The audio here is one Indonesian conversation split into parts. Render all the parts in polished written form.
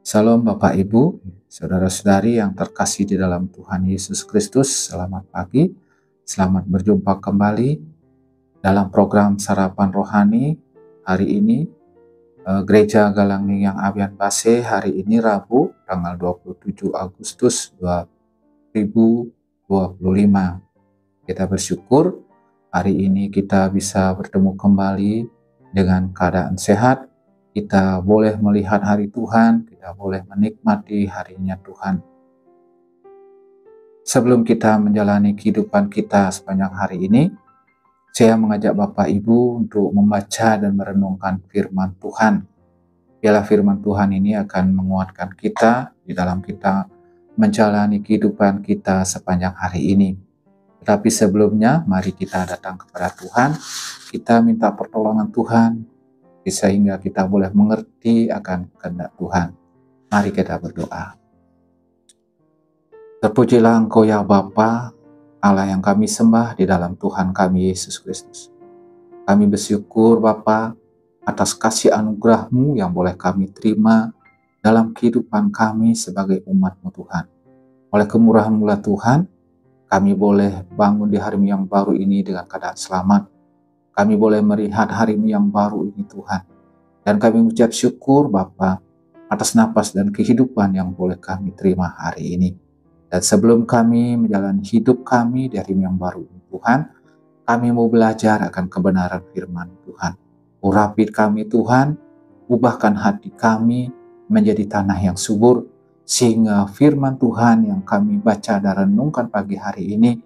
Salam Bapak Ibu, saudara-saudari yang terkasih di dalam Tuhan Yesus Kristus, selamat pagi, selamat berjumpa kembali dalam program Sarapan Rohani. Hari ini Gereja Galangi yang Abian Base, hari ini Rabu tanggal 27 Agustus 2025. Kita bersyukur hari ini kita bisa bertemu kembali dengan keadaan sehat. Kita boleh melihat hari Tuhan, kita boleh menikmati harinya Tuhan. Sebelum kita menjalani kehidupan kita sepanjang hari ini, saya mengajak Bapak Ibu untuk membaca dan merenungkan firman Tuhan. Biarlah firman Tuhan ini akan menguatkan kita di dalam kita menjalani kehidupan kita sepanjang hari ini. Tetapi sebelumnya, mari kita datang kepada Tuhan, kita minta pertolongan Tuhan, sehingga kita boleh mengerti akan kehendak Tuhan. Mari kita berdoa. Terpujilah Engkau ya Bapa, Allah yang kami sembah di dalam Tuhan kami Yesus Kristus. Kami bersyukur Bapa atas kasih anugerah-Mu yang boleh kami terima dalam kehidupan kami sebagai umat-Mu Tuhan. Oleh kemurahan-Mu Tuhan, kami boleh bangun di hari yang baru ini dengan keadaan selamat. Kami boleh melihat hari yang baru ini Tuhan. Dan kami mengucap syukur Bapa atas napas dan kehidupan yang boleh kami terima hari ini. Dan sebelum kami menjalani hidup kami di hari yang baru ini Tuhan, kami mau belajar akan kebenaran firman Tuhan. Urapi kami Tuhan, ubahkan hati kami menjadi tanah yang subur, sehingga firman Tuhan yang kami baca dan renungkan pagi hari ini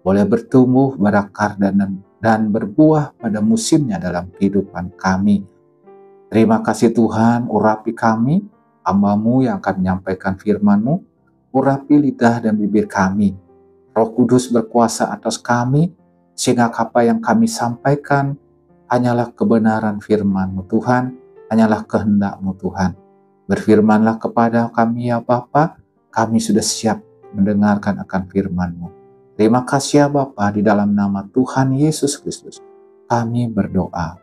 boleh bertumbuh, berakar dan berbuah pada musimnya dalam kehidupan kami. Terima kasih Tuhan, urapi kami, hamba-Mu yang akan menyampaikan firman-Mu, urapi lidah dan bibir kami. Roh Kudus berkuasa atas kami, sehingga apa yang kami sampaikan hanyalah kebenaran firman-Mu Tuhan, hanyalah kehendak-Mu Tuhan. Berfirmanlah kepada kami ya Bapa, kami sudah siap mendengarkan akan firman-Mu. Terima kasih ya Bapa, di dalam nama Tuhan Yesus Kristus kami berdoa.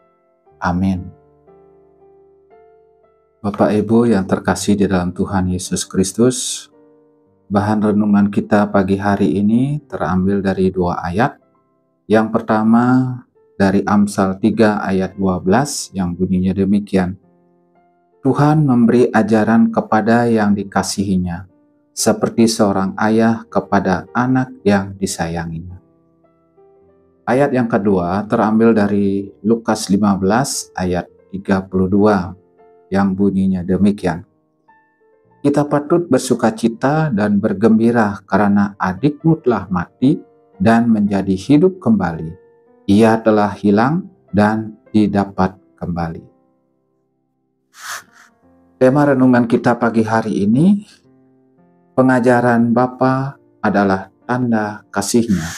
Amin. Bapak Ibu yang terkasih di dalam Tuhan Yesus Kristus, bahan renungan kita pagi hari ini terambil dari 2 ayat. Yang pertama dari Amsal 3 ayat 12 yang bunyinya demikian. Tuhan memberi ajaran kepada yang dikasihinya, seperti seorang ayah kepada anak yang disayanginya. Ayat yang kedua terambil dari Lukas 15 ayat 32 yang bunyinya demikian. Kita patut bersukacita dan bergembira karena adikmu telah mati dan menjadi hidup kembali. Ia telah hilang dan didapat kembali. Tema renungan kita pagi hari ini, pengajaran Bapa adalah tanda kasih-Nya.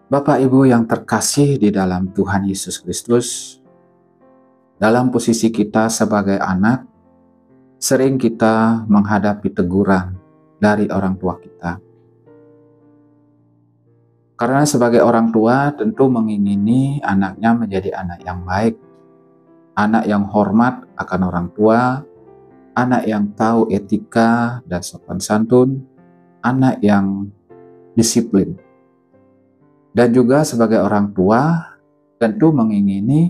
Bapak Ibu yang terkasih di dalam Tuhan Yesus Kristus, dalam posisi kita sebagai anak, sering kita menghadapi teguran dari orang tua kita. Karena sebagai orang tua tentu mengingini anaknya menjadi anak yang baik, anak yang hormat akan orang tua, anak yang tahu etika dan sopan santun, anak yang disiplin. Dan juga sebagai orang tua tentu mengingini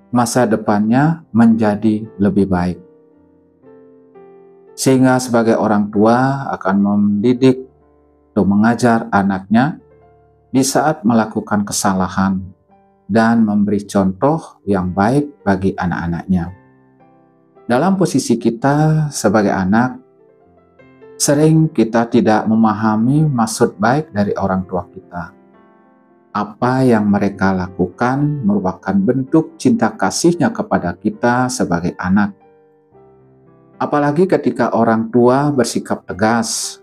masa depannya menjadi lebih baik. Sehingga sebagai orang tua akan mendidik atau mengajar anaknya di saat melakukan kesalahan dan memberi contoh yang baik bagi anak-anaknya. Dalam posisi kita sebagai anak, sering kita tidak memahami maksud baik dari orang tua kita. Apa yang mereka lakukan merupakan bentuk cinta kasih-Nya kepada kita sebagai anak. Apalagi ketika orang tua bersikap tegas,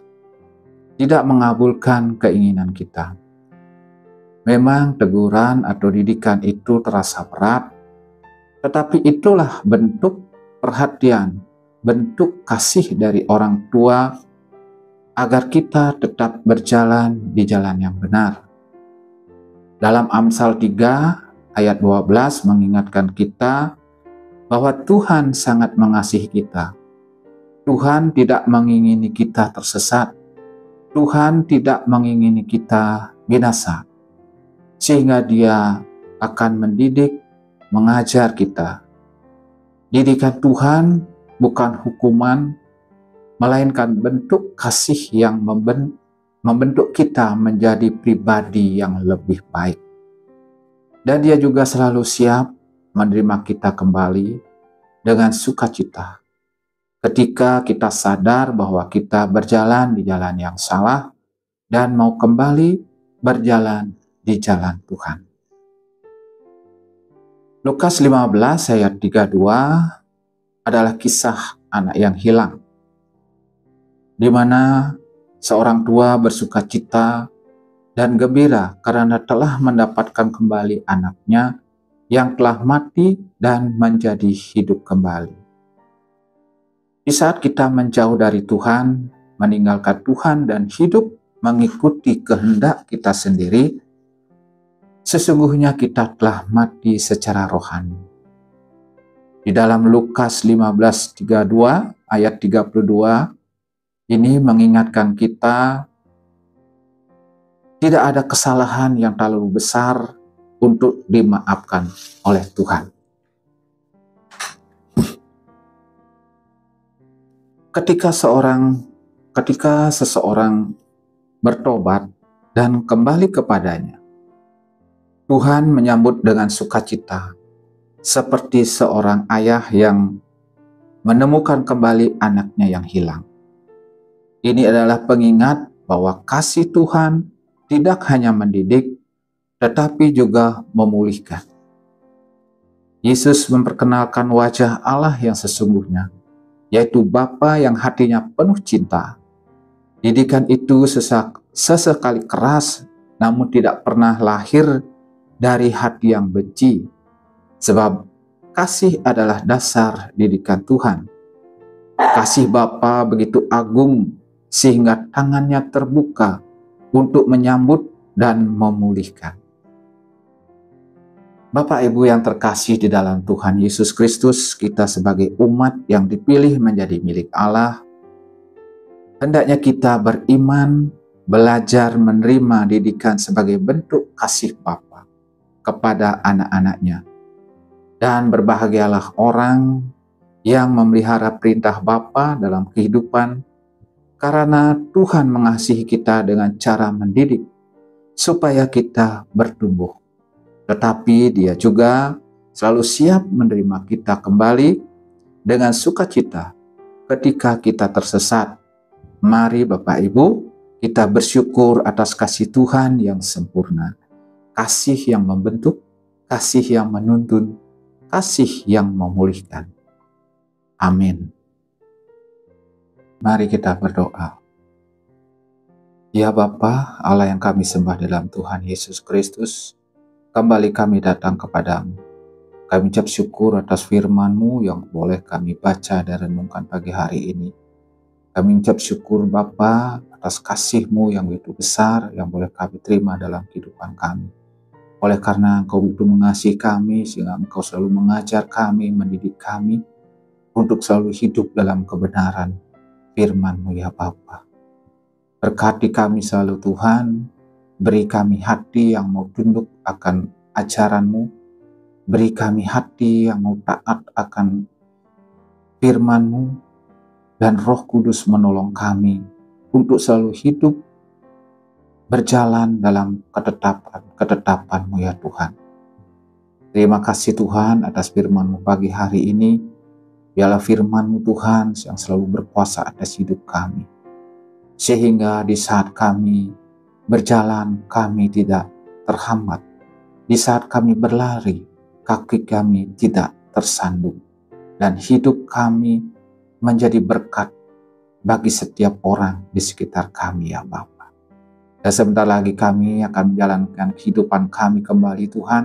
tidak mengabulkan keinginan kita. Memang teguran atau didikan itu terasa berat, tetapi itulah bentuk perhatian, bentuk kasih dari orang tua agar kita tetap berjalan di jalan yang benar. Dalam Amsal 3 ayat 12 mengingatkan kita bahwa Tuhan sangat mengasihi kita. Tuhan tidak mengingini kita tersesat. Tuhan tidak mengingini kita binasa. Sehingga Dia akan mendidik, mengajar kita. Didikan Tuhan bukan hukuman, melainkan bentuk kasih yang membentuk kita menjadi pribadi yang lebih baik. Dan Dia juga selalu siap menerima kita kembali dengan sukacita. Ketika kita sadar bahwa kita berjalan di jalan yang salah dan mau kembali berjalan di jalan Tuhan. Lukas 15 ayat 32 adalah kisah anak yang hilang, di mana seorang tua bersukacita dan gembira karena telah mendapatkan kembali anaknya yang telah mati dan menjadi hidup kembali. Di saat kita menjauh dari Tuhan, meninggalkan Tuhan dan hidup mengikuti kehendak kita sendiri, sesungguhnya kita telah mati secara rohani. Di dalam Lukas 15:32 ayat 32 ini mengingatkan kita tidak ada kesalahan yang terlalu besar untuk dimaafkan oleh Tuhan. Ketika seseorang bertobat dan kembali kepadanya, Tuhan menyambut dengan sukacita, seperti seorang ayah yang menemukan kembali anaknya yang hilang. Ini adalah pengingat bahwa kasih Tuhan tidak hanya mendidik, tetapi juga memulihkan. Yesus memperkenalkan wajah Allah yang sesungguhnya, yaitu Bapa yang hatinya penuh cinta. Didikan itu sesekali keras, namun tidak pernah lahir dari hati yang benci. Sebab kasih adalah dasar didikan Tuhan. Kasih Bapa begitu agung sehingga tangannya terbuka untuk menyambut dan memulihkan. Bapak Ibu yang terkasih di dalam Tuhan Yesus Kristus, kita sebagai umat yang dipilih menjadi milik Allah, hendaknya kita beriman, belajar menerima didikan sebagai bentuk kasih Bapa kepada anak-anaknya. Dan berbahagialah orang yang memelihara perintah Bapa dalam kehidupan, karena Tuhan mengasihi kita dengan cara mendidik, supaya kita bertumbuh. Tetapi Dia juga selalu siap menerima kita kembali dengan sukacita ketika kita tersesat. Mari Bapak Ibu, kita bersyukur atas kasih Tuhan yang sempurna. Kasih yang membentuk, kasih yang menuntun, kasih yang memulihkan. Amin. Mari kita berdoa. Ya Bapa, Allah yang kami sembah dalam Tuhan Yesus Kristus, kembali kami datang kepadamu. Kami ucap syukur atas firman-Mu yang boleh kami baca dan renungkan pagi hari ini. Kami ucap syukur Bapa atas kasih-Mu yang begitu besar yang boleh kami terima dalam kehidupan kami. Oleh karena Engkau begitu mengasihi kami, sehingga Engkau selalu mengajar kami, mendidik kami untuk selalu hidup dalam kebenaran firman-Mu ya Bapa. Berkati kami selalu Tuhan, beri kami hati yang mau tunduk akan ajaran-Mu, beri kami hati yang mau taat akan firman-Mu, dan Roh Kudus menolong kami untuk selalu hidup berjalan dalam ketetapan-Mu ya Tuhan. Terima kasih Tuhan atas firman-Mu pagi hari ini. Biarlah firman-Mu Tuhan yang selalu berkuasa atas hidup kami, sehingga di saat kami berjalan kami tidak terhambat. Di saat kami berlari, kaki kami tidak tersandung. Dan hidup kami menjadi berkat bagi setiap orang di sekitar kami ya Bapa. Dan sebentar lagi kami akan menjalankan kehidupan kami kembali Tuhan.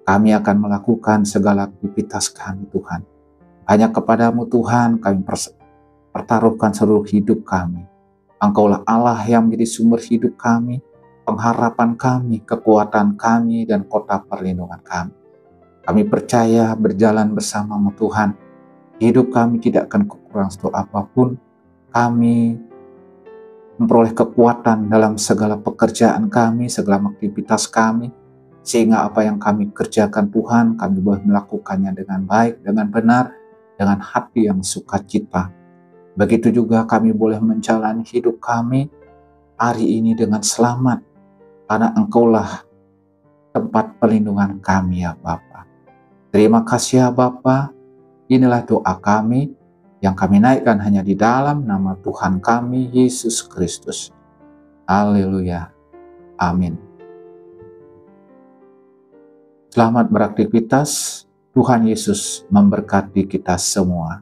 Kami akan melakukan segala aktivitas kami Tuhan. Hanya kepadamu Tuhan kami pertaruhkan seluruh hidup kami. Engkaulah Allah yang menjadi sumber hidup kami, pengharapan kami, kekuatan kami, dan kota perlindungan kami. Kami percaya berjalan bersama-Mu Tuhan, hidup kami tidak akan kekurangan satu apapun. Kami memperoleh kekuatan dalam segala pekerjaan kami, segala aktivitas kami, sehingga apa yang kami kerjakan Tuhan, kami boleh melakukannya dengan baik, dengan benar, dengan hati yang sukacita. Begitu juga kami boleh menjalani hidup kami hari ini dengan selamat, karena Engkaulah tempat perlindungan kami ya Bapa. Terima kasih ya Bapa. Inilah doa kami yang kami naikkan hanya di dalam nama Tuhan kami Yesus Kristus. Haleluya. Amin. Selamat beraktivitas. Tuhan Yesus memberkati kita semua.